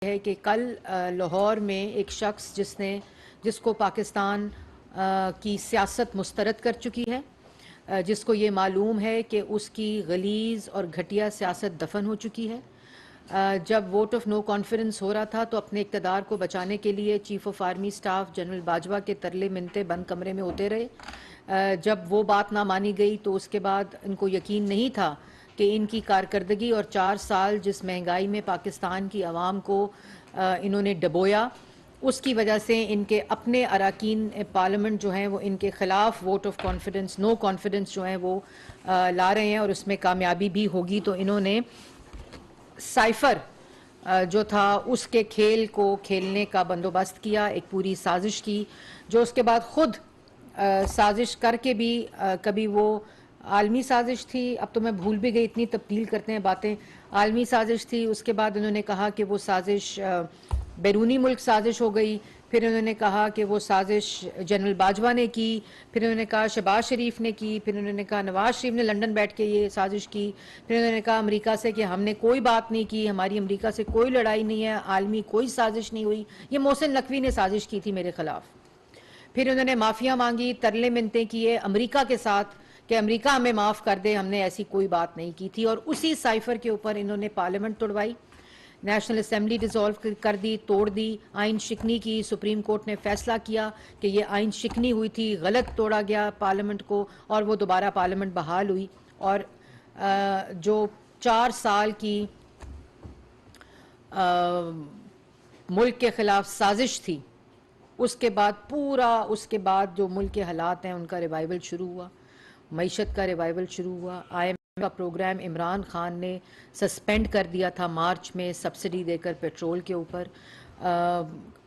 है कि कल लाहौर में एक शख्स जिसको पाकिस्तान की सियासत मुस्तरद कर चुकी है, जिसको ये मालूम है कि उसकी गलीज़ और घटिया सियासत दफन हो चुकी है। जब वोट ऑफ नो कॉन्फिडेंस हो रहा था तो अपने इक़्तिदार को बचाने के लिए chief of army staff general Bajwa के तरले मिन्नतें बंद कमरे में होते रहे। जब वो बात ना मानी गई तो उसके बाद इनको यकीन नहीं था कि इनकी कारकर्दगी और 4 साल जिस महंगाई में पाकिस्तान की आवाम को इन्होंने डबोया, उसकी वजह से इनके अपने अरकान पार्लियामेंट जो हैं वो इनके ख़िलाफ़ vote of confidence no confidence जो है वो ला रहे हैं और उसमें कामयाबी भी होगी। तो इन्होंने साइफर जो था उसके खेल को खेलने का बंदोबस्त किया, एक पूरी साजिश की, जो उसके बाद खुद साजिश करके भी कभी वो आलमी साजिश थी, अब तो मैं भूल भी गई, इतनी तब्दील करते हैं बातें। आलमी साजिश थी, उसके बाद उन्होंने कहा कि वो साजिश बैरूनी मुल्क साजिश हो गई, फिर उन्होंने कहा कि वो साजिश जनरल बाजवा ने की, फिर उन्होंने कहा शहबाज शरीफ ने की, फिर उन्होंने कहा नवाज शरीफ ने लंदन बैठ के ये साजिश की, फिर उन्होंने कहा अमेरिका से कि हमने कोई बात नहीं की, हमारी अमेरिका से कोई लड़ाई नहीं है, आलमी कोई साजिश नहीं हुई, ये मोहसिन नकवी ने साजिश की थी मेरे खिलाफ। फिर उन्होंने माफ़िया मांगी, तरले मिन्नतें किए अमेरिका के साथ कि अमेरिका हमें माफ़ कर दे, हमने ऐसी कोई बात नहीं की थी। और उसी साइफर के ऊपर इन्होंने पार्लियामेंट तोड़वाई, नेशनल असम्बली डिसॉल्व कर दी, तोड़ दी, आइन शिकनी की। सुप्रीम कोर्ट ने फैसला किया कि ये आइन शिकनी हुई थी, गलत तोड़ा गया पार्लियामेंट को, और वो दोबारा पार्लियामेंट बहाल हुई। और जो 4 साल की मुल्क के ख़िलाफ़ साजिश थी, उसके बाद जो मुल्क के हालात हैं उनका रिवाइवल शुरू हुआ, मईशत का रिवाइवल शुरू हुआ। IMF का प्रोग्राम इमरान खान ने सस्पेंड कर दिया था मार्च में सब्सिडी देकर पेट्रोल के ऊपर।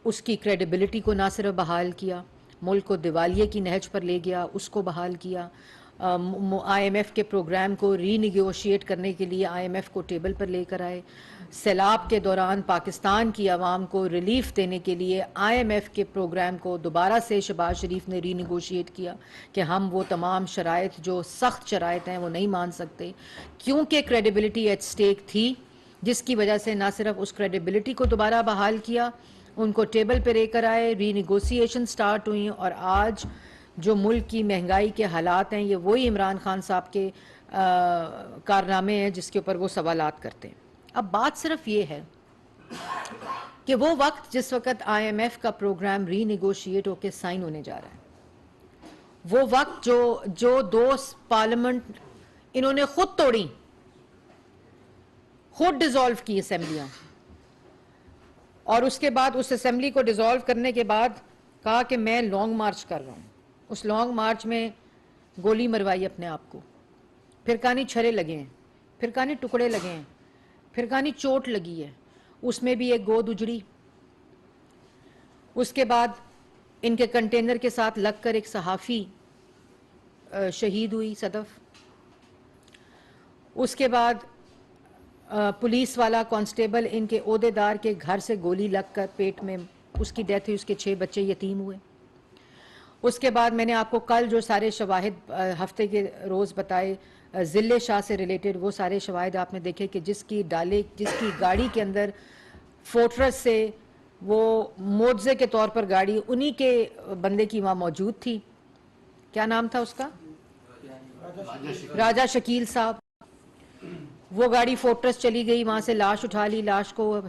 उसकी क्रेडिबिलिटी को ना सिर्फ बहाल किया, मुल्क को दिवालिये की नहज पर ले गया, उसको बहाल किया। IMF के प्रोग्राम को रीनिगोशिएट करने के लिए IMF को टेबल पर लेकर आए। सैलाब के दौरान पाकिस्तान की आवाम को रिलीफ देने के लिए IMF के प्रोग्राम को दोबारा से शहबाज शरीफ ने रीनिगोशिएट किया कि हम वो तमाम शराइत जो सख्त शराइत हैं वो नहीं मान सकते, क्योंकि क्रेडिबिलिटी एट स्टेक थी, जिसकी वजह से ना सिर्फ उस क्रेडिबिलिटी को दोबारा बहाल किया, उनको टेबल पर लेकर आए, रीनिगोशिएशन स्टार्ट हुई। और आज जो मुल्क की महंगाई के हालात हैं, ये वही इमरान खान साहब के कारनामे हैं जिसके ऊपर वो सवालात करते हैं। अब बात सिर्फ ये है कि वो वक्त जिस वक्त IMF का प्रोग्राम रीनिगोशिएट होकर साइन होने जा रहा है, वो वक्त जो 2 पार्लियामेंट इन्होंने खुद तोड़ी, खुद डिसॉल्व की असेंबलियां, और उसके बाद उस असेंबली को डिसॉल्व करने के बाद कहा कि मैं लॉन्ग मार्च कर रहा हूं। उस लॉन्ग मार्च में गोली मरवाई अपने आप को, फिर कहानी छरे लगे हैं, फिर कहानी टुकड़े लगे हैं, फिर कहानी चोट लगी है, उसमें भी एक गोद उजड़ी। उसके बाद इनके कंटेनर के साथ लगकर एक सहाफ़ी शहीद हुई, सदफ। उसके बाद पुलिस वाला कांस्टेबल इनके ओहदेदार के घर से गोली लगकर पेट में उसकी डेथ हुई, उसके 6 बच्चे यतीम हुए। उसके बाद मैंने आपको कल जो सारे शवाहिद हफ्ते के रोज़ बताए ज़िले शाह से रिलेटेड, वो सारे शवाहिद आपने देखे कि जिसकी गाड़ी के अंदर फोर्ट्रेस से वो मोज़े के तौर पर गाड़ी, उन्हीं के बंदे की वहाँ मौजूद थी। क्या नाम था उसका? राजा शकील साहब। वो गाड़ी फोर्ट्रेस चली गई, वहाँ से लाश उठा ली, लाश को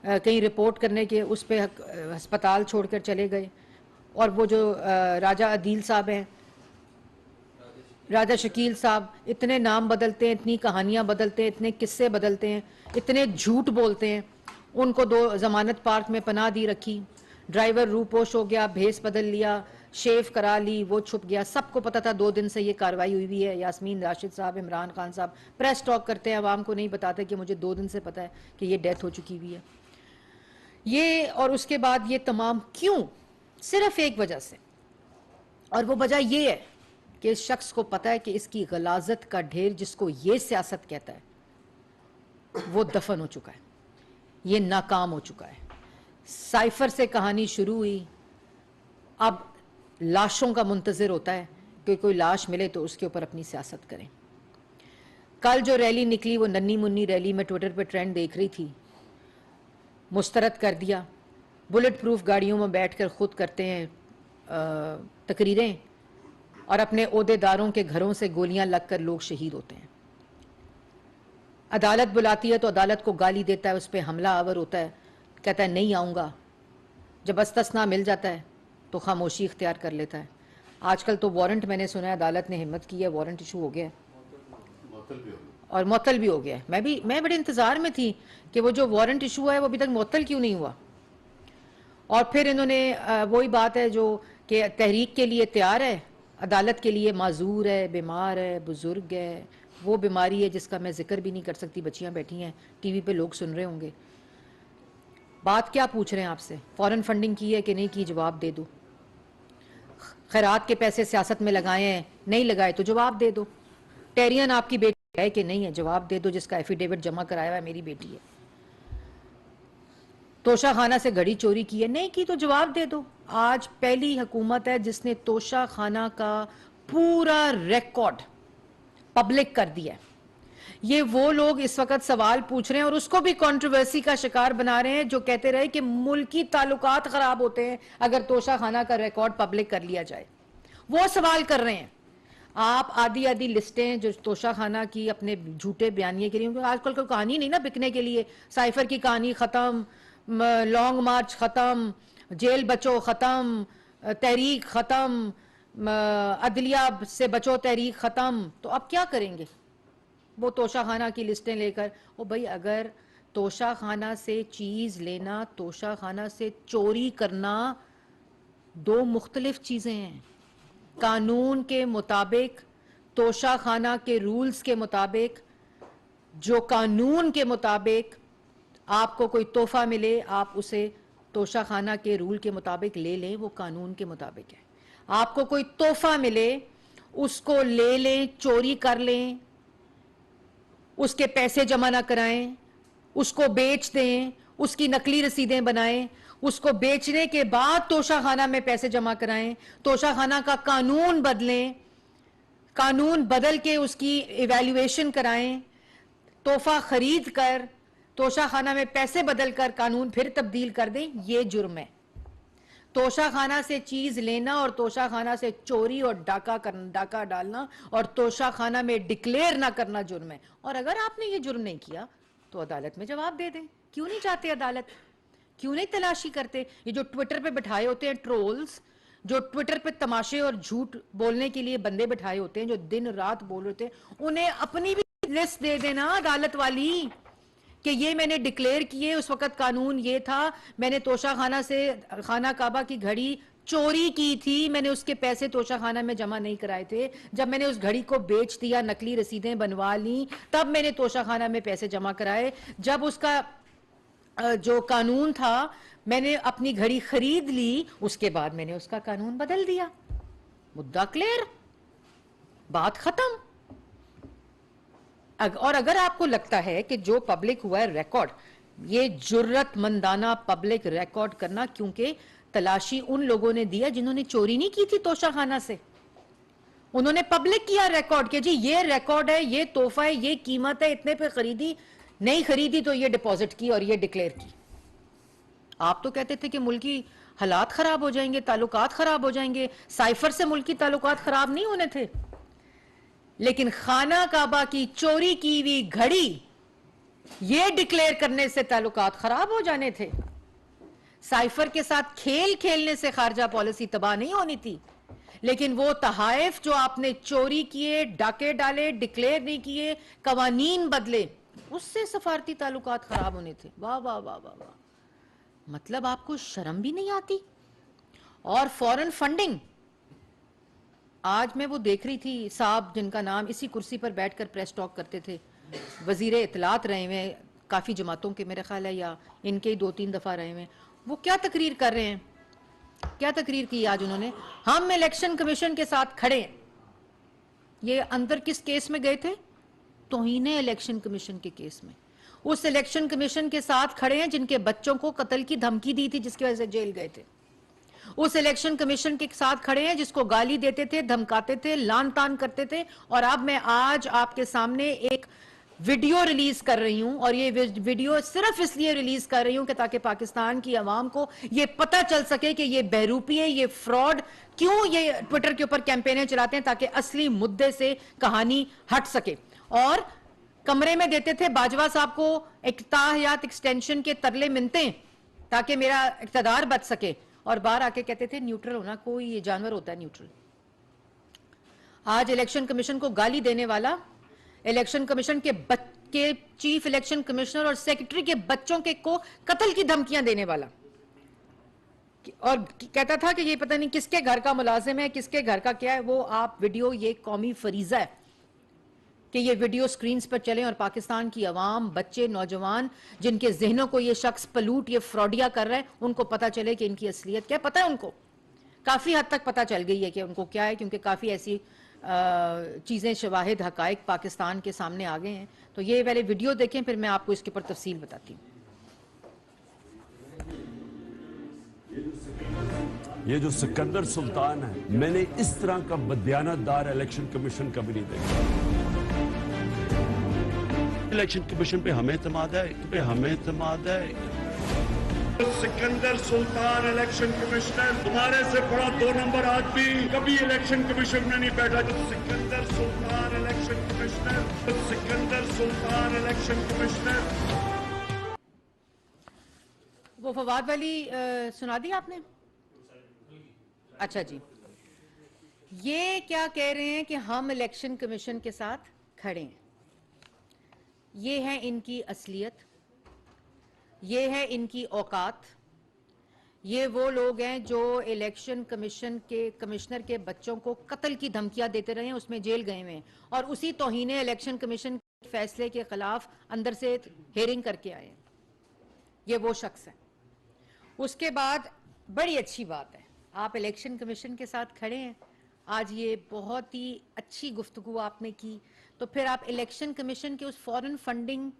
कहीं रिपोर्ट करने के उस पर अस्पताल छोड़कर चले गए। और वो जो राजा अदील साहब हैं, राजा शकील साहब, इतने नाम बदलते हैं, इतनी कहानियां बदलते हैं, इतने किस्से बदलते हैं, इतने झूठ बोलते हैं। उनको 2 जमानत पार्क में पनाह दी रखी, ड्राइवर रूपोश हो गया, भेस बदल लिया, शेव करा ली, वो छुप गया। सबको पता था 2 दिन से ये कार्रवाई हुई हुई है। यास्मीन राशिद साहब, इमरान खान साहब प्रेस टॉक करते हैं, आवाम को नहीं बताते कि मुझे 2 दिन से पता है कि ये डेथ हो चुकी हुई है। ये और उसके बाद ये तमाम क्यों? सिर्फ एक वजह से, और वो वजह ये है कि इस शख्स को पता है कि इसकी गलाजत का ढेर, जिसको ये सियासत कहता है, वो दफन हो चुका है, ये नाकाम हो चुका है। साइफर से कहानी शुरू हुई, अब लाशों का मुंतज़िर होता है कि कोई लाश मिले तो उसके ऊपर अपनी सियासत करें। कल जो रैली निकली वो नन्ही मुन्नी रैली, में ट्विटर पर ट्रेंड देख रही थी, मुस्तरद कर दिया, बुलेट प्रूफ गाड़ियों में बैठकर खुद करते हैं तकरीरें, और अपने ओहदेदारों के घरों से गोलियां लगकर लोग शहीद होते हैं। अदालत बुलाती है तो अदालत को गाली देता है, उस पर हमला आवर होता है, कहता है नहीं आऊँगा। जब इस्तिस्ना मिल जाता है तो खामोशी इख्तियार कर लेता है। आजकल तो वारंट, मैंने सुना है अदालत ने हिम्मत की है, वारंट इशू हो गया है और मुअत्तल भी हो गया है। मैं बड़े इंतज़ार में थी कि वो जो वारंट इशू है वो अभी तक मुअत्तल क्यों नहीं हुआ। और फिर इन्होंने वही बात है जो कि तहरीक के लिए तैयार है, अदालत के लिए माजूर है, बीमार है, बुजुर्ग है, वो बीमारी है जिसका मैं जिक्र भी नहीं कर सकती, बच्चियां बैठी हैं, टीवी पे लोग सुन रहे होंगे। बात क्या पूछ रहे हैं आपसे, फॉरेन फंडिंग की है कि नहीं की, जवाब दे दो। खैरात के पैसे सियासत में लगाए हैं, नहीं लगाए तो जवाब दे दो। टेरियन आपकी बेटी है कि नहीं है, जवाब दे दो, जिसका एफिडेविट जमा कराया हुआ है मेरी बेटी है। तोशा खाना से घड़ी चोरी की है, नहीं की तो जवाब दे दो। आज पहली हुकूमत है जिसने तोशा खाना का पूरा रिकॉर्ड पब्लिक कर दिया है। ये वो लोग इस वक्त सवाल पूछ रहे हैं और उसको भी कंट्रोवर्सी का शिकार बना रहे हैं जो कहते रहे कि मुल्की ताल्लुकात खराब होते हैं अगर तोशा खाना का रिकॉर्ड पब्लिक कर लिया जाए। वो सवाल कर रहे हैं। आप आधी आधी लिस्टें जो तोशा खाना की अपने झूठे बयानिए के लिए, क्योंकि आजकल कोई कहानी नहीं ना बिकने के लिए। साइफर की कहानी खत्म, लॉन्ग मार्च खत्म, जेल बचो खत्म, तहरीक खत्म, अदलिया से बचो तहरीक खत्म। तो अब क्या करेंगे वो तोशा खाना की लिस्टें लेकर? ओ भाई, अगर तोशा खाना से चीज लेना, तोशा खाना से चोरी करना दो मुख्तलिफ चीजें हैं। कानून के मुताबिक, तोशा खाना के रूल्स के मुताबिक, जो कानून के मुताबिक आपको कोई तोहफा मिले आप उसे तोशा खाना के रूल के मुताबिक ले लें, वो कानून के मुताबिक है। आपको कोई तोहफा मिले उसको ले लें, चोरी कर लें, उसके पैसे जमा ना कराएं, उसको बेच दें, उसकी नकली रसीदें बनाएं, उसको बेचने के बाद तोशा खाना में पैसे जमा कराएं, तोशा खाना का कानून बदलें, कानून बदल के उसकी इवैल्यूएशन कराएं, तोहफा खरीद कर तोशा खाना में पैसे बदल कर कानून फिर तब्दील कर दें, ये जुर्म है। तोशा खाना से चीज लेना और तोशा खाना से चोरी और डाका डालना और तोशा खाना में डिक्लेयर ना करना जुर्म है। और अगर आपने ये जुर्म नहीं किया तो अदालत में जवाब दे दें। क्यों नहीं जाते अदालत, क्यों नहीं तलाशी करते? ये जो ट्विटर पे बिठाए होते हैं ट्रोल्स, जो ट्विटर पे तमाशे और झूठ बोलने के लिए बंदे बिठाए होते हैं, जो दिन रात बोल रहे थे, उन्हें अपनी भी लिस्ट दे देना अदालत वाली कि ये मैंने डिक्लेयर किए, उस वक्त कानून ये था, मैंने तोशा खाना से खाना काबा की घड़ी चोरी की थी, मैंने उसके पैसे तोशा खाना में जमा नहीं कराए थे, जब मैंने उस घड़ी को बेच दिया, नकली रसीदें बनवा ली, तब मैंने तोशा खाना में पैसे जमा कराए। जब उसका जो कानून था मैंने अपनी घड़ी खरीद ली, उसके बाद मैंने उसका कानून बदल दिया। मुद्दा क्लियर, बात खत्म। और अगर आपको लगता है कि जो पब्लिक हुआ है रिकॉर्ड, ये जुर्रतमंदाना पब्लिक रिकॉर्ड करना, क्योंकि तलाशी उन लोगों ने दिया जिन्होंने चोरी नहीं की थी तोशा खाना से, उन्होंने पब्लिक किया रिकॉर्ड कि जी ये रिकॉर्ड है, ये तोहफा है, ये कीमत है, इतने पे खरीदी, नहीं खरीदी तो ये डिपॉजिट की और ये डिक्लेयर की। आप तो कहते थे कि मुल्की हालात खराब हो जाएंगे, ताल्लुकात खराब हो जाएंगे। साइफर से मुल्की ताल्लुकात खराब नहीं होने थे, लेकिन खाना काबा की चोरी की हुई घड़ी ये डिक्लेयर करने से ताल्लुकात खराब हो जाने थे। साइफर के साथ खेल खेलने से खारजा पॉलिसी तबाह नहीं होनी थी, लेकिन वो तहाइफ जो आपने चोरी किए, डाके डाले, डिक्लेयर नहीं किए, कवानीन बदले, उससे सफारती ताल्लुकात खराब होने थे। वाह वाह वाह वाह वाह, मतलब आपको शर्म भी नहीं आती। और फॉरेन फंडिंग, आज मैं वो देख रही थी, साहब जिनका नाम इसी कुर्सी पर बैठकर प्रेस टॉक करते थे, वजीर इतलात रहे हुए काफ़ी जमातों के, मेरे ख्याल है, या इनके ही 2-3 दफ़ा रहे हुए, वो क्या तकरीर कर रहे हैं, क्या तकरीर की आज उन्होंने? हम इलेक्शन कमीशन के साथ खड़े हैं। ये अंदर किस केस में गए थे? तौहीन इलेक्शन कमीशन के केस में। उस इलेक्शन कमीशन के साथ खड़े हैं जिनके बच्चों को कत्ल की धमकी दी थी, जिसकी वजह से जेल गए थे। उस इलेक्शन कमीशन के साथ खड़े हैं जिसको गाली देते थे, धमकाते थे, लान तान करते थे। और अब मैं आज आपके सामने एक वीडियो रिलीज कर रही हूं, और ये वीडियो सिर्फ इसलिए रिलीज कर रही हूं कि ताकि पाकिस्तान की आवाम को ये पता चल सके कि ये बहरूपी है, ये फ्रॉड, क्यों ये ट्विटर के ऊपर कैंपेनें चलाते हैं, ताकि असली मुद्दे से कहानी हट सके। और कमरे में देते थे बाजवा साहब को इक्ताहयात एक्सटेंशन के तरले मिनते ताकि मेरा इक्तदार बच सके, और बाहर आके कहते थे न्यूट्रल होना, कोई ये जानवर होता है न्यूट्रल। आज इलेक्शन कमीशन को गाली देने वाला, इलेक्शन कमीशन के चीफ इलेक्शन कमिश्नर और सेक्रेटरी के बच्चों के को कत्ल की धमकियां देने वाला, और कहता था कि ये पता नहीं किसके घर का मुलाजिम है, किसके घर का क्या है। वो आप वीडियो, ये कौमी फरीजा है कि ये वीडियो स्क्रीन्स पर चलें और पाकिस्तान की आवाम, बच्चे, नौजवान जिनके जहनों को ये शख्स पलूट, ये फ्रॉडिया कर रहा है, उनको पता चले कि इनकी असलियत क्या है। पता है उनको, काफी हद तक पता चल गई है कि उनको क्या है, क्योंकि काफी ऐसी चीजें, शवाहिद, हकायक पाकिस्तान के सामने आ गए हैं। तो ये पहले वीडियो देखें, फिर मैं आपको इसके ऊपर तफसील बताती हूँ। ये जो सिकंदर सुल्तान है, मैंने इस तरह का बदयानतदार इलेक्शन कमीशन कभी नहीं देखा। इलेक्शन कमीशन पे हमें एतमाद है, सिकंदर सुल्तान इलेक्शन कमिश्नर, तुम्हारे से बड़ा 2 नंबर आदमी कभी इलेक्शन कमीशन में नहीं बैठा। Sikandar Sultan election commissioner. वो फवाद वाली सुना दी आपने? अच्छा जी, ये क्या कह रहे हैं कि हम इलेक्शन कमीशन के साथ खड़े हैं। ये है इनकी असलियत, ये है इनकी औकात। ये वो लोग हैं जो इलेक्शन कमीशन के कमिश्नर के बच्चों को कत्ल की धमकियां देते रहे हैं, उसमें जेल गए हुए हैं, और उसी तौहीने इलेक्शन कमीशन के फैसले के खिलाफ अंदर से हेयरिंग करके आए हैं। ये वो शख्स है। उसके बाद बड़ी अच्छी बात है, आप इलेक्शन कमीशन के साथ खड़े हैं। आज ये बहुत ही अच्छी गुफ्तगू आपने की। तो फिर आप इलेक्शन कमीशन के उस फॉरेन फंडिंग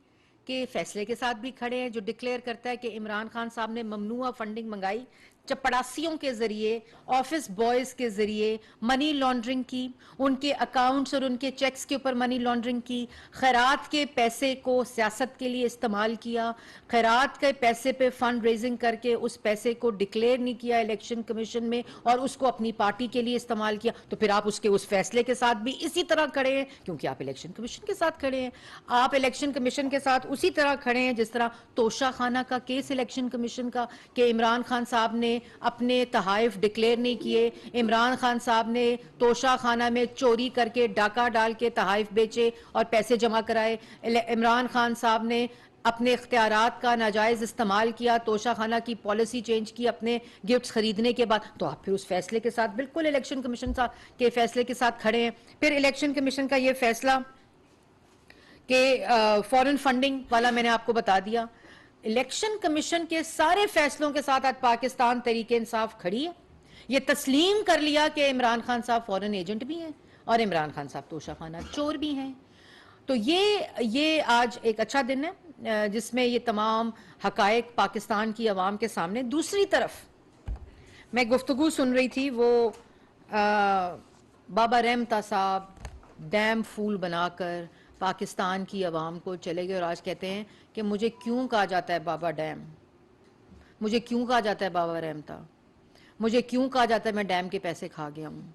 के फैसले के साथ भी खड़े हैं जो डिक्लेयर करता है कि इमरान खान साहब ने ममनुआ फंडिंग मंगाई, चपड़ासियों के जरिए, ऑफिस बॉयज के जरिए मनी लॉन्ड्रिंग की, उनके अकाउंट्स और उनके चेक्स के ऊपर मनी लॉन्ड्रिंग की, खैरात के पैसे को सियासत के लिए इस्तेमाल किया, खैरात के पैसे पे फंड रेजिंग करके उस पैसे को डिक्लेयर नहीं किया इलेक्शन कमीशन में और उसको अपनी पार्टी के लिए इस्तेमाल किया। तो फिर आप उसके उस फैसले के साथ भी इसी तरह खड़े हैं, क्योंकि आप इलेक्शन कमीशन के साथ खड़े हैं। आप इलेक्शन कमीशन के साथ उसी तरह खड़े हैं जिस तरह तोशा खाना का केस इलेक्शन कमीशन का, कि इमरान खान साहब ने अपने तहाइफ डिक्लेयर नहीं किए, इमरान खान साहब ने तोशा खाना में चोरी करके डाका डाल के तहाइफ बेचे और पैसे जमा कराए, इमरान खान साहब ने अपने इख्तियारात का नाजायज इस्तेमाल किया, तोशा खाना की पॉलिसी चेंज की अपने गिफ्ट्स खरीदने के बाद। तो आप फिर उस फैसले के साथ बिल्कुल इलेक्शन कमीशन के फैसले के साथ खड़े हैं। फिर इलेक्शन कमीशन का ये फैसला कि फॉरेन फंडिंग वाला मैंने आपको बता दिया। इलेक्शन कमीशन के सारे फैसलों के साथ आज पाकिस्तान तहरीक इंसाफ खड़ी है। ये तस्लीम कर लिया कि इमरान खान साहब फॉरेन एजेंट भी हैं और इमरान खान साहब तोशाखाना चोर भी हैं। तो ये आज एक अच्छा दिन है जिसमें ये तमाम हकायक पाकिस्तान की आवाम के सामने। दूसरी तरफ मैं गुफ्तगू सुन रही थी, वो बाबा रहमता साहब डैम फूल बनाकर पाकिस्तान की आवाम को चले गए और आज कहते हैं कि मुझे क्यों कहा जाता है बाबा डैम, मुझे क्यों कहा जाता है बाबा रहमता, मुझे क्यों कहा जाता है मैं डैम के पैसे खा गया हूँ।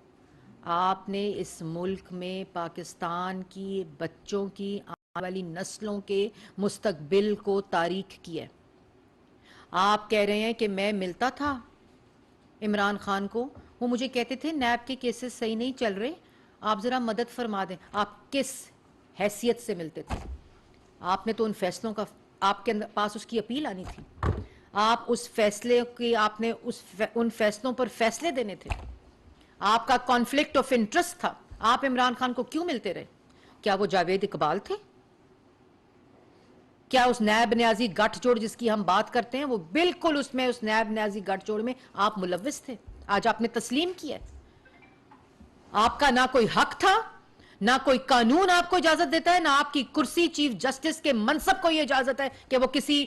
आपने इस मुल्क में पाकिस्तान की बच्चों की आने वाली नस्लों के मुस्तकबिल को तारीख किया है। आप कह रहे हैं कि मैं मिलता था इमरान खान को, वो मुझे कहते थे नैब के केसेस सही नहीं चल रहे, आप ज़रा मदद फरमा दें। आप किस हैसियत से मिलते थे? आपने तो उन फैसलों का, आपके पास उसकी अपील आनी थी, आप उस फैसले की, आपने उन फैसलों पर फैसले देने थे। आपका कॉन्फ्लिक्ट ऑफ इंटरेस्ट था। आप इमरान खान को क्यों मिलते रहे? क्या वो जावेद इकबाल थे? क्या उस नैब न्याजी गठजोड़ जिसकी हम बात करते हैं, वो बिल्कुल उसमें, उस नैब न्याजी गठजोड़ में आप मुलव्विस थे? आज आपने तस्लीम किया। आपका ना कोई हक था, ना कोई कानून आपको इजाजत देता है, ना आपकी कुर्सी चीफ जस्टिस के मनसब को यह इजाजत है कि वो किसी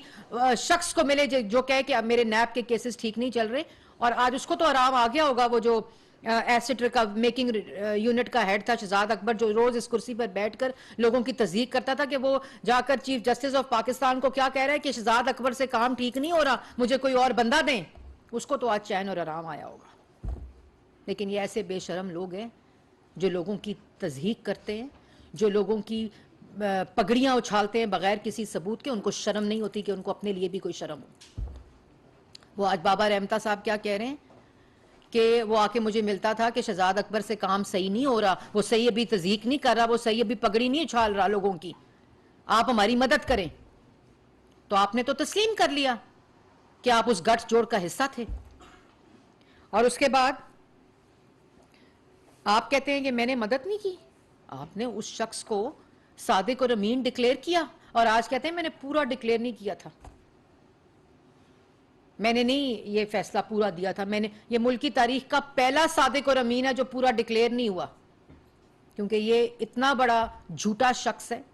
शख्स को मिले जो कहे कि अब मेरे नैब के केसेस ठीक नहीं चल रहे। और आज उसको तो आराम आ गया होगा, वो जो एसेट मेकिंग यूनिट का हेड था शहजाद अकबर, जो रोज इस कुर्सी पर बैठकर लोगों की तस्दीक करता था कि वो जाकर चीफ जस्टिस ऑफ पाकिस्तान को क्या कह रहा है कि शहजाद अकबर से काम ठीक नहीं हो रहा, मुझे कोई और बंदा दें। उसको तो आज चैन और आराम आया होगा। लेकिन ये ऐसे बेशरम लोग हैं जो लोगों की तस्दीक करते हैं, जो लोगों की पगड़ियां उछालते हैं बगैर किसी सबूत के। उनको शर्म नहीं होती कि उनको अपने लिए भी कोई शर्म हो। वो आज बाबा रहमता साहब क्या कह रहे हैं कि वो आके मुझे मिलता था कि शहजाद अकबर से काम सही नहीं हो रहा, वो सही अभी तस्दीक नहीं कर रहा, वो सही अभी पगड़ी नहीं उछाल रहा लोगों की, आप हमारी मदद करें। तो आपने तो तस्लीम कर लिया कि आप उस गठजोड़ का हिस्सा थे। और उसके बाद आप कहते हैं कि मैंने मदद नहीं की। आपने उस शख्स को सादिक और अमीन डिक्लेयर किया और आज कहते हैं मैंने पूरा डिक्लेयर नहीं किया था, मैंने नहीं ये फैसला पूरा दिया था। मैंने ये मुल्क की तारीख का पहला सादिक और अमीन है जो पूरा डिक्लेयर नहीं हुआ, क्योंकि ये इतना बड़ा झूठा शख्स है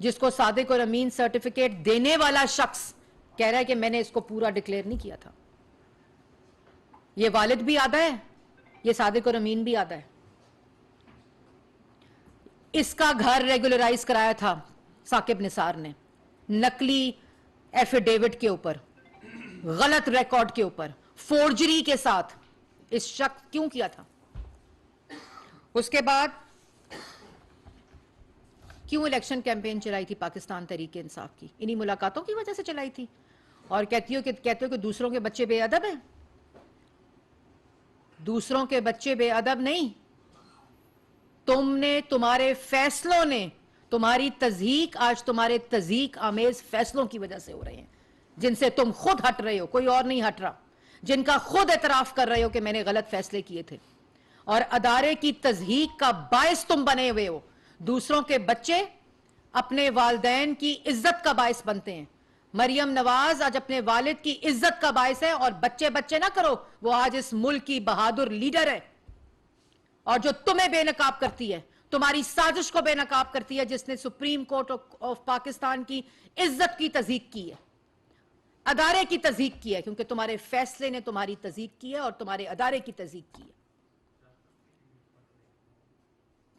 जिसको सादिक और अमीन सर्टिफिकेट देने वाला शख्स कह रहा है कि मैंने इसको पूरा डिक्लेयर नहीं किया था। ये वालिद भी आधा है, ये सादिक और अमीन भी आधा है। इसका घर रेगुलराइज कराया था साकिब निसार ने, नकली एफिडेविट के ऊपर, गलत रिकॉर्ड के ऊपर, फोर्जरी के साथ। इस शख्स क्यों किया था? उसके बाद क्यों इलेक्शन कैंपेन चलाई थी पाकिस्तान तहरीक इंसाफ की? इन्हीं मुलाकातों की वजह से चलाई थी। और कहते हो कि दूसरों के बच्चे बेअदब हैं। दूसरों के बच्चे बेअदब नहीं, तुमने, तुम्हारे फैसलों ने, तुम्हारी तज़हीक आज तुम्हारे तज़हीक आमेज फैसलों की वजह से हो रहे हैं, जिनसे तुम खुद हट रहे हो, कोई और नहीं हट रहा, जिनका खुद एतराफ कर रहे हो कि मैंने गलत फैसले किए थे। और अदारे की तज़हीक का बायस तुम बने हुए हो। दूसरों के बच्चे अपने वालिदैन की इज्जत का बायस बनते हैं। मरियम नवाज आज अपने वालिद की इज्जत का बायस है। और बच्चे बच्चे ना करो, वो आज इस मुल्क की बहादुर लीडर है। और जो तुम्हें बेनकाब करती है, तुम्हारी साजिश को बेनकाब करती है, जिसने सुप्रीम कोर्ट ऑफ पाकिस्तान की इज्जत की तज़हीक की है, अदारे की तज़हीक की है, क्योंकि तुम्हारे फैसले ने तुम्हारी तज़हीक की है और तुम्हारे अदारे की तज़हीक की है।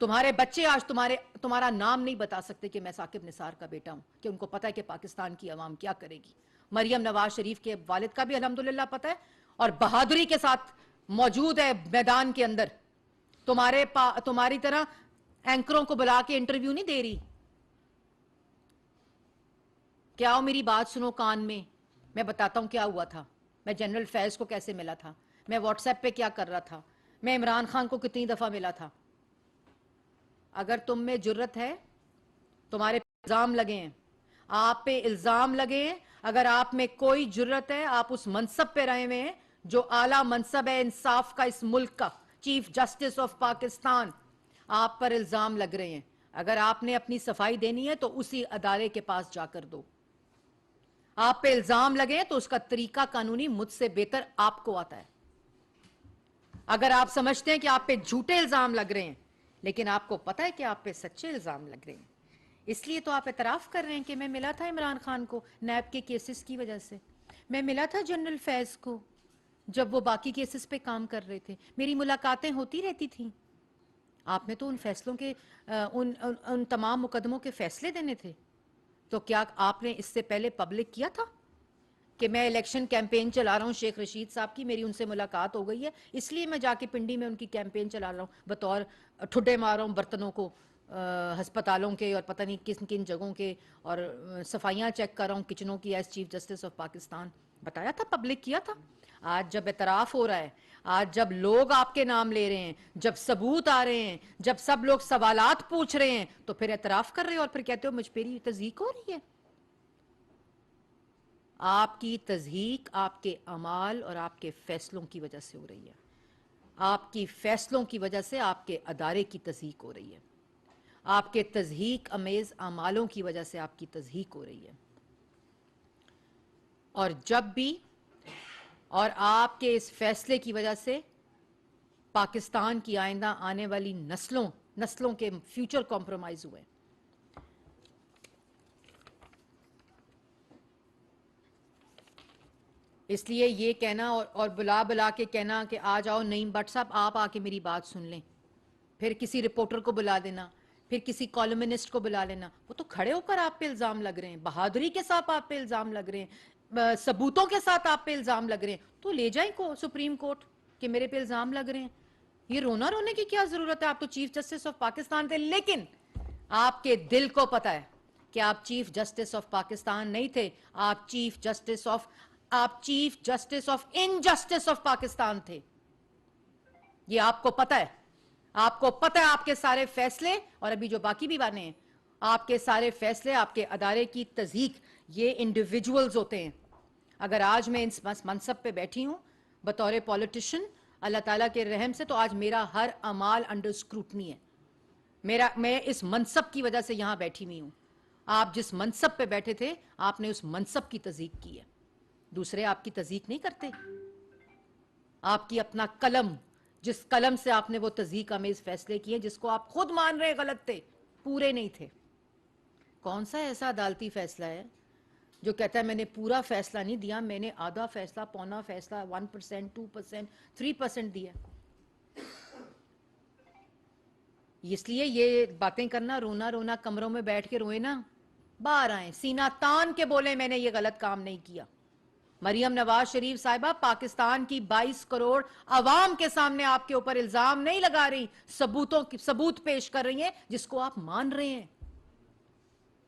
तुम्हारे बच्चे आज तुम्हारा नाम नहीं बता सकते कि मैं साकिब निसार का बेटा हूं, कि उनको पता है कि पाकिस्तान की अवाम क्या करेगी। मरियम नवाज शरीफ के वालिद का भी अल्हम्दुलिल्लाह पता है और बहादुरी के साथ मौजूद है मैदान के अंदर। तुम्हारी तरह एंकरों को बुला के इंटरव्यू नहीं दे रही। क्या हो, मेरी बात सुनो कान में, मैं बताता हूं क्या हुआ था। मैं जनरल फैज को कैसे मिला था, मैं व्हाट्सएप पे क्या कर रहा था, मैं इमरान खान को कितनी दफा मिला था। अगर तुम में जुर्रत है, तुम्हारे इल्जाम लगे हैं, आप पे इल्जाम लगे हैं, अगर आप में कोई जुर्रत है, आप उस मनसब पे रहे हुए हैं जो आला मनसब है इंसाफ का इस मुल्क का, चीफ जस्टिस ऑफ पाकिस्तान, आप पर इल्जाम लग रहे हैं। अगर आपने अपनी सफाई देनी है तो उसी अदारे के पास जाकर दो। आप पे इल्जाम लगे हैं तो उसका तरीका कानूनी मुझसे बेहतर आपको आता है। अगर आप समझते हैं कि आप पे झूठे इल्जाम लग रहे हैं, लेकिन आपको पता है कि आप पे सच्चे इल्जाम लग रहे हैं, इसलिए तो आप एतराफ कर रहे हैं कि मैं मिला था इमरान खान को नैब के केसेस की वजह से, मैं मिला था जनरल फैज को जब वो बाकी केसेस पे काम कर रहे थे, मेरी मुलाकातें होती रहती थी। आपने तो उन फैसलों के उन तमाम मुकदमों के फैसले देने थे। तो क्या आपने इससे पहले पब्लिक किया था कि मैं इलेक्शन कैंपेन चला रहा हूं शेख रशीद साहब की, मेरी उनसे मुलाकात हो गई है, इसलिए मैं जाके पिंडी में उनकी कैंपेन चला रहा हूं, बतौर ठुड्डे मार रहा हूं बर्तनों को, हस्पतालों के और पता नहीं किन किन जगहों के, और सफाइयाँ चेक कर रहा हूँ किचनों की as chief justice of Pakistan. बताया था, पब्लिक किया था। आज जब एतराफ़ हो रहा है, आज जब लोग आपके नाम ले रहे हैं, जब सबूत आ रहे हैं, जब सब लोग सवालात पूछ रहे हैं, तो फिर एतराफ़ कर रहे हो और फिर कहते हो मुझ पे ही तज़हीक हो रही है। आपकी तज़हीक आपके अमाल और आपके फैसलों की वजह से हो रही है। आपकी फैसलों की वजह से आपके अदारे की तज़हीक हो रही है। आपके तज़हीक अमेज़ अमालों की वजह से आपकी तज़हीक हो रही है। और जब भी और आपके इस फैसले की वजह से पाकिस्तान की आइंदा आने वाली नस्लों के फ्यूचर कॉम्प्रोमाइज हुए। इसलिए ये कहना और बुला बुला के कहना कि आ जाओ नईम भट्ट साहब, आप आके मेरी बात सुन लें, फिर किसी रिपोर्टर को बुला देना, फिर किसी कॉलमिनिस्ट को बुला लेना, वो तो खड़े होकर आप पे इल्जाम लग रहे हैं, बहादुरी के साथ आप पे इल्जाम लग रहे हैं, सबूतों के साथ आप पे इल्जाम लग रहे हैं, तो ले जाए सुप्रीम कोर्ट कि मेरे पे इल्जाम लग रहे हैं। ये रोना रोने की क्या जरूरत है? आप तो चीफ जस्टिस ऑफ पाकिस्तान थे, लेकिन आपके दिल को पता है कि आप चीफ जस्टिस ऑफ पाकिस्तान नहीं थे, आप chief justice of injustice of Pakistan थे। ये आपको पता है, आपको पता है आपके सारे फैसले, और अभी जो बाकी भी बने हैं, आपके सारे फैसले, आपके अदारे की तज़ीक, ये इंडिविजुअल्स होते हैं। अगर आज मैं इस मनसब पे बैठी हूं बतौर पॉलिटिशियन, अल्लाह ताला के रहम से, तो आज मेरा हर अमाल अंडर स्क्रूटनी है। मैं इस मनसब की वजह से यहां बैठी हुई हूं। आप जिस मनसब पे बैठे थे, आपने उस मनसब की तज़ीक की है, दूसरे आपकी तज़ीक नहीं करते। आपकी अपना कलम, जिस कलम से आपने वो तज़ीक अमेज़ फैसले किए जिसको आप खुद मान रहे गलत थे, पूरे नहीं थे। कौन सा ऐसा अदालती फैसला है जो कहता है मैंने पूरा फैसला नहीं दिया, मैंने आधा फैसला, पौना फैसला, 1%, 2%, 3% दिया? इसलिए ये बातें करना, रोना रोना, कमरों में बैठ के रोए ना, बाहर आए, सीना तान के बोले मैंने ये गलत काम नहीं किया। मरियम नवाज शरीफ साहिबा पाकिस्तान की 22 करोड़ अवाम के सामने आपके ऊपर इल्जाम नहीं लगा रही, सबूत पेश कर रही हैं जिसको आप मान रहे हैं।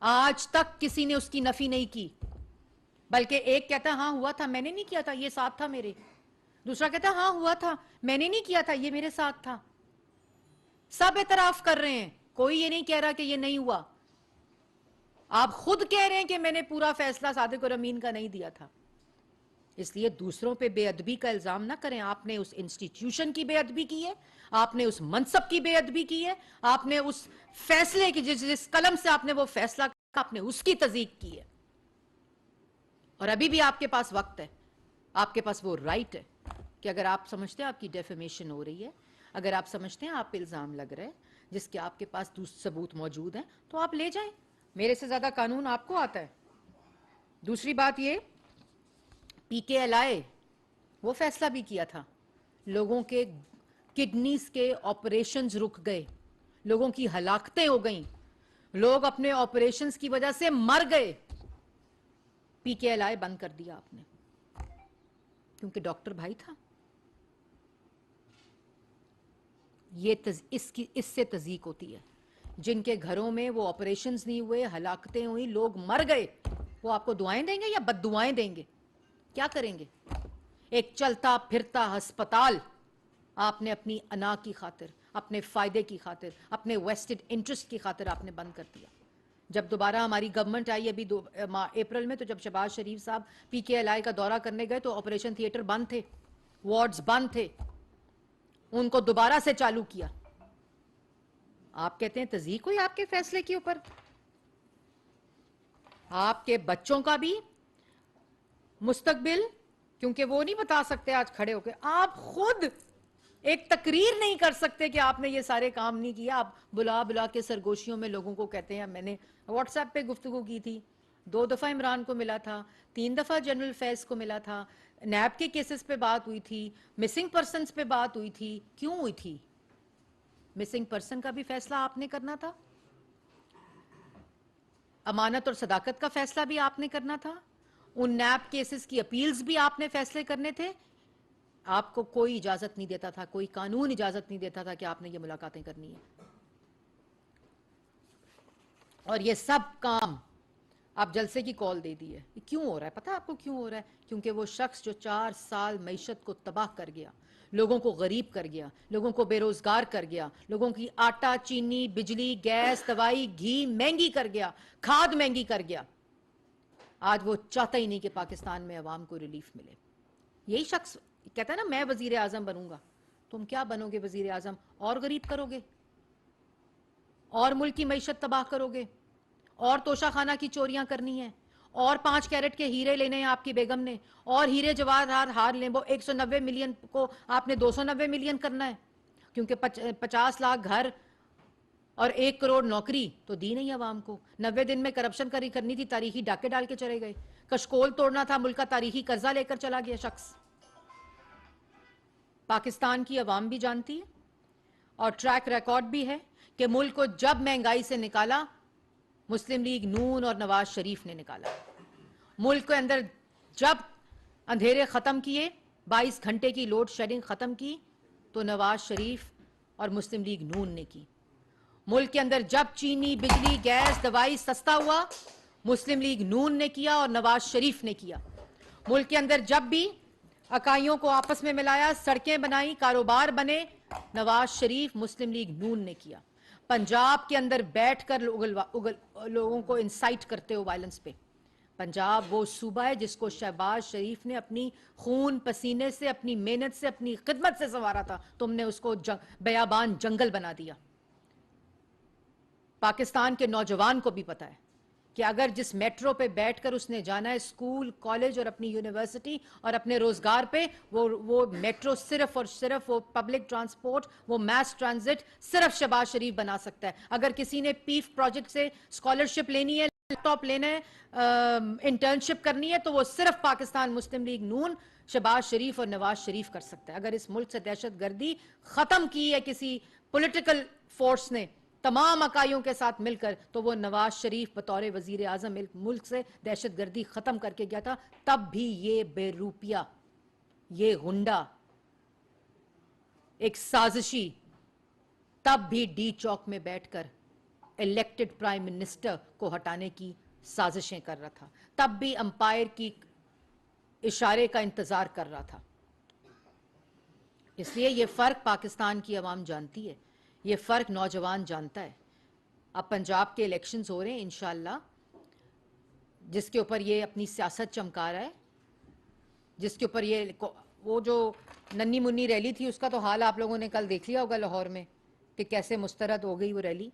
आज तक किसी ने उसकी नफी नहीं की, बल्कि एक कहता हाँ हुआ था, मैंने नहीं किया था, ये साथ था मेरे। दूसरा कहता हाँ हुआ था, मैंने नहीं किया था, ये मेरे साथ था। सब एतराफ कर रहे हैं, कोई ये नहीं कह रहा कि ये नहीं हुआ। आप खुद कह रहे हैं कि मैंने पूरा फैसला सादिक और अमीन का नहीं दिया था। इसलिए दूसरों पे बेअदबी का इल्जाम ना करें। आपने उस इंस्टीट्यूशन की बेअदबी की है, आपने उस मनसब की बेअदबी की है, आपने उस फैसले की, जिस कलम से आपने वो फैसला किया, आपने उसकी तज़ीक की है। और अभी भी आपके पास वक्त है, आपके पास वो राइट है कि अगर आप समझते हैं आपकी डेफेमेशन हो रही है, अगर आप समझते हैं आप पे इल्जाम लग रहा है जिसके आपके पास सबूत मौजूद हैं, तो आप ले जाएं। मेरे से ज्यादा कानून आपको आता है। दूसरी बात ये, PKLI वो फैसला भी किया था, लोगों के किडनीज के ऑपरेशंस रुक गए, लोगों की हलाकतें हो गईं, लोग अपने ऑपरेशंस की वजह से मर गए। PKLI बंद कर दिया आपने, क्योंकि डॉक्टर भाई था। ये इससे तज़ीक होती है। जिनके घरों में वो ऑपरेशंस नहीं हुए, हलाकतें हुई, लोग मर गए, वो आपको दुआएं देंगे या बद्दुआएं देंगे? क्या करेंगे? एक चलता फिरता अस्पताल आपने अपनी अना की खातिर, अपने फायदे की खातिर, अपने वेस्टेड इंटरेस्ट की खातिर आपने बंद कर दिया। जब दोबारा हमारी गवर्नमेंट आई अभी अप्रैल में, तो जब शहबाज शरीफ साहब PKLI का दौरा करने गए तो ऑपरेशन थिएटर बंद थे, वार्ड्स बंद थे, उनको दोबारा से चालू किया। आप कहते हैं तज़ीक हुई आपके फैसले के ऊपर? आपके बच्चों का भी मुस्तकबिल, क्योंकि वो नहीं बता सकते आज खड़े होकर, आप खुद एक तकरीर नहीं कर सकते कि आपने ये सारे काम नहीं किया। आप बुला बुला के सरगोशियों में लोगों को कहते हैं। मैंने व्हाट्सएप पे गुफ्तगू की थी, 2 दफा इमरान को मिला था, 3 दफा जनरल फैज को मिला था, नैब के केसेस पे बात हुई थी, मिसिंग पर्सन्स पे बात हुई थी। क्यों हुई थी? मिसिंग पर्सन का भी फैसला आपने करना था, अमानत और सदाकत का फैसला भी आपने करना था, उन नैब केसेस की अपील्स भी आपने फैसले करने थे। आपको कोई इजाजत नहीं देता था, कोई कानून इजाजत नहीं देता था कि आपने ये मुलाकातें करनी है। और ये सब काम आप जलसे की कॉल दे दी है। ये क्यों हो रहा है? पता है आपको क्यों हो रहा है? क्योंकि वो शख्स जो 4 साल मईशत को तबाह कर गया, लोगों को गरीब कर गया, लोगों को बेरोजगार कर गया, लोगों की आटा, चीनी, बिजली, गैस, दवाई, घी महंगी कर गया, खाद महंगी कर गया। आज वो चाहता ही नहीं कि पाकिस्तान में अवाम को रिलीफ मिले। यही शख्स कहता है ना मैं वजीर आजम बनूंगा। तुम क्या बनोगे वजीर आजम? और गरीब करोगे, और मुल्क की मईशत तबाह करोगे, और तोशाखाना की चोरियां करनी है, और 5 कैरेट के हीरे लेने हैं आपकी बेगम ने, और हीरे जवाहरात हार लें। वो 190 मिलियन को आपने 290 मिलियन करना है, क्योंकि 50 लाख घर और 1 करोड़ नौकरी तो दी नहीं आवाम को। 90 दिन में करप्शन करनी थी, तारीखी डाके डाल के चले गए। कशकोल तोड़ना था, मुल्क का तारीखी कर्जा लेकर चला गया शख्स। पाकिस्तान की अवाम भी जानती है और ट्रैक रिकॉर्ड भी है कि मुल्क को जब महंगाई से निकाला मुस्लिम लीग नून और नवाज शरीफ ने निकाला। मुल्क के अंदर जब अंधेरे खत्म किए, 22 घंटे की लोड शेडिंग खत्म की, तो नवाज शरीफ और मुस्लिम लीग नून ने की। मुल्क के अंदर जब चीनी, बिजली, गैस, दवाई सस्ता हुआ, मुस्लिम लीग नून ने किया और नवाज शरीफ ने किया। मुल्क के अंदर जब भी अकाइयों को आपस में मिलाया, सड़कें बनाई, कारोबार बने, नवाज शरीफ, मुस्लिम लीग नून ने किया। पंजाब के अंदर बैठकर लोगों को इंसाइट करते हो वायलेंस पे। पंजाब वो सूबा है जिसको शहबाज शरीफ ने अपनी खून पसीने से, अपनी मेहनत से, अपनी खिदमत से संवारा था। तुमने उसको बयाबान जंगल बना दिया। पाकिस्तान के नौजवान को भी पता है कि अगर जिस मेट्रो पे बैठकर उसने जाना है स्कूल, कॉलेज और अपनी यूनिवर्सिटी और अपने रोजगार पे, वो मेट्रो सिर्फ और सिर्फ वो पब्लिक ट्रांसपोर्ट, वो मैस ट्रांजिट सिर्फ शहबाज शरीफ बना सकता है। अगर किसी ने पीफ प्रोजेक्ट से स्कॉलरशिप लेनी है, लैपटॉप लेना है, इंटर्नशिप करनी है, तो वो सिर्फ पाकिस्तान मुस्लिम लीग नून, शहबाज शरीफ और नवाज शरीफ कर सकता है। अगर इस मुल्क से दहशतगर्दी खत्म की है किसी पॉलिटिकल फोर्स ने तमाम अकाइयों के साथ मिलकर, तो वो नवाज शरीफ बतौर वजीर आजम मुल्क से दहशतगर्दी खत्म करके गया था। तब भी ये बेरूपिया, ये गुंडा, एक साजिशी, तब भी डी चौक में बैठकर इलेक्टेड प्राइम मिनिस्टर को हटाने की साजिशें कर रहा था। तब भी अंपायर की इशारे का इंतजार कर रहा था। इसलिए ये फर्क पाकिस्तान की आवाम जानती है, ये फर्क नौजवान जानता है। अब पंजाब के इलेक्शंस हो रहे हैं इंशाअल्लाह, जिसके ऊपर ये अपनी सियासत चमका रहा है, जिसके ऊपर ये वो जो नन्ही मुन्नी रैली थी उसका तो हाल आप लोगों ने कल देख लिया होगा लाहौर में कि कैसे मुस्तरद हो गई वो रैली।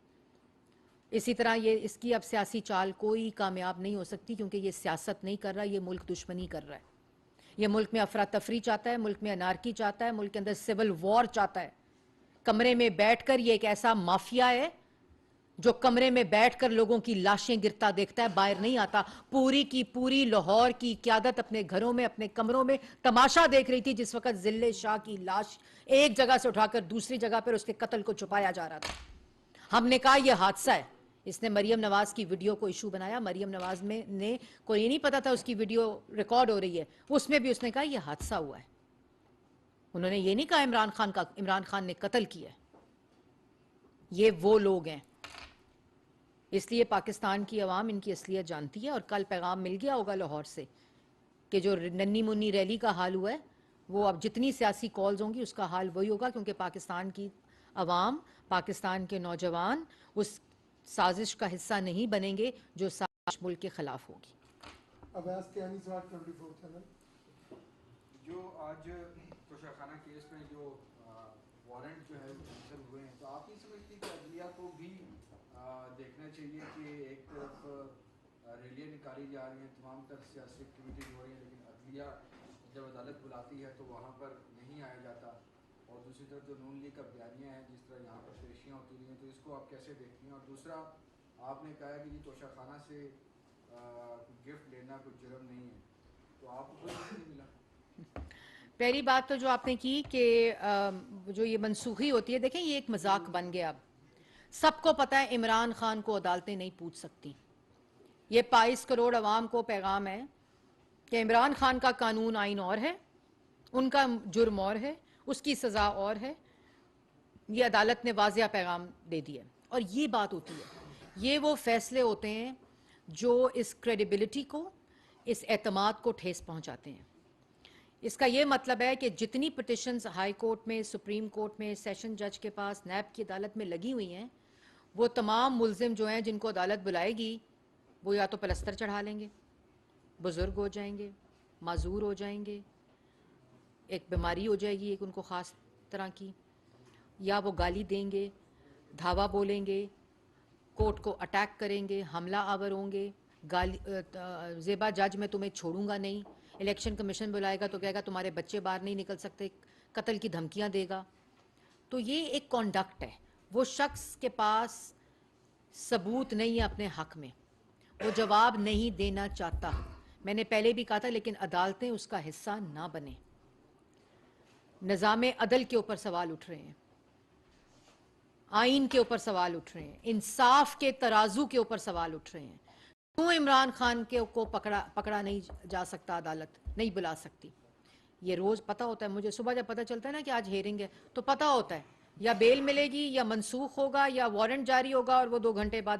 इसी तरह ये इसकी अब सियासी चाल कोई कामयाब नहीं हो सकती, क्योंकि ये सियासत नहीं कर रहा, ये मुल्क दुश्मनी कर रहा है। ये मुल्क में अफरा तफरी चाहता है, मुल्क में अनारकी चाहता है, मुल्क के अंदर सिविल वॉर चाहता है। कमरे में बैठकर ये एक ऐसा माफिया है जो कमरे में बैठकर लोगों की लाशें गिरता देखता है, बाहर नहीं आता। पूरी की पूरी लाहौर की क़यादत अपने घरों में, अपने कमरों में तमाशा देख रही थी जिस वक्त जिले शाह की लाश एक जगह से उठाकर दूसरी जगह पर उसके कत्ल को छुपाया जा रहा था। हमने कहा यह हादसा है। इसने मरियम नवाज की वीडियो को इशू बनाया। मरियम नवाज ने को ये नहीं पता था उसकी वीडियो रिकॉर्ड हो रही है, उसमें भी उसने कहा यह हादसा हुआ है। उन्होंने ये नहीं कहा इमरान खान ने कत्ल किया है। ये वो लोग हैं। इसलिए पाकिस्तान की आवाम इनकी असलियत जानती है। और कल पैगाम मिल गया होगा लाहौर से कि जो नन्ही मुन्नी रैली का हाल हुआ है, वो अब जितनी सियासी कॉल्स होंगी उसका हाल वही होगा, क्योंकि पाकिस्तान की आवाम, पाकिस्तान के नौजवान उस साजिश का हिस्सा नहीं बनेंगे जो साजिश मुल्क के खिलाफ होगी। जो आज तोशाखाना केस में जो वारंट जो है हासिल हुए हैं, तो आप नहीं समझती कि अदलिया को भी देखना चाहिए कि एक तरफ रैलियाँ निकाली जा रही हैं, तमाम तर सियासी एक्टिविटीज हो रही हैं, लेकिन अदलिया जब अदालत बुलाती है तो वहाँ पर नहीं आया जाता, और दूसरी तरफ जो नून लीग का बयानिया है, जिस तरह यहाँ पर पेशियाँ होती रही हैं, तो इसको आप कैसे देखती हैं? और दूसरा, आपने कहा कि तोशाखाना से गिफ्ट लेना कोई जुर्म नहीं है, तो आपको कोई नहीं मिला? पहली बात तो जो आपने की कि जो ये मनसूखी होती है, देखें ये एक मजाक बन गया। अब सबको पता है इमरान खान को अदालतें नहीं पूछ सकती। ये 22 करोड़ अवाम को पैगाम है कि इमरान खान का कानून आइन और है, उनका जुर्म और है, उसकी सज़ा और है। ये अदालत ने वाज़िया पैगाम दे दिया। और ये बात होती है, ये वो फैसले होते हैं जो इस क्रेडिबिलिटी को, इस एतमाद को ठेस पहुंचाते हैं। इसका ये मतलब है कि जितनी पिटिशंस हाई कोर्ट में, सुप्रीम कोर्ट में, सेशन जज के पास, नैब की अदालत में लगी हुई हैं, वो तमाम मुल्जिम जो हैं जिनको अदालत बुलाएगी, वो या तो पलस्तर चढ़ा लेंगे, बुज़ुर्ग हो जाएंगे, माजूर हो जाएंगे, एक बीमारी हो जाएगी एक उनको ख़ास तरह की, या वो गाली देंगे, धावा बोलेंगे, कोर्ट को अटैक करेंगे, हमला आवर होंगे, गाली ज़ेबा जज मैं तुम्हें छोड़ूंगा नहीं, इलेक्शन कमीशन बुलाएगा तो कहेगा तुम्हारे बच्चे बाहर नहीं निकल सकते, कत्ल की धमकियां देगा। तो ये एक कॉन्डक्ट है। वो शख्स के पास सबूत नहीं है अपने हक में, वो जवाब नहीं देना चाहता। मैंने पहले भी कहा था, लेकिन अदालतें उसका हिस्सा ना बने। निज़ाम अदल के ऊपर सवाल उठ रहे हैं, आइन के ऊपर सवाल उठ रहे हैं, इंसाफ के तराजू के ऊपर सवाल उठ रहे हैं। क्यों इमरान खान को पकड़ा नहीं जा सकता, अदालत नहीं बुला सकती? ये रोज पता होता है मुझे, सुबह जब पता चलता है ना कि आज हेयरिंग है तो पता होता है या बेल मिलेगी या मनसूख होगा या वारंट जारी होगा और वो 2 घंटे बाद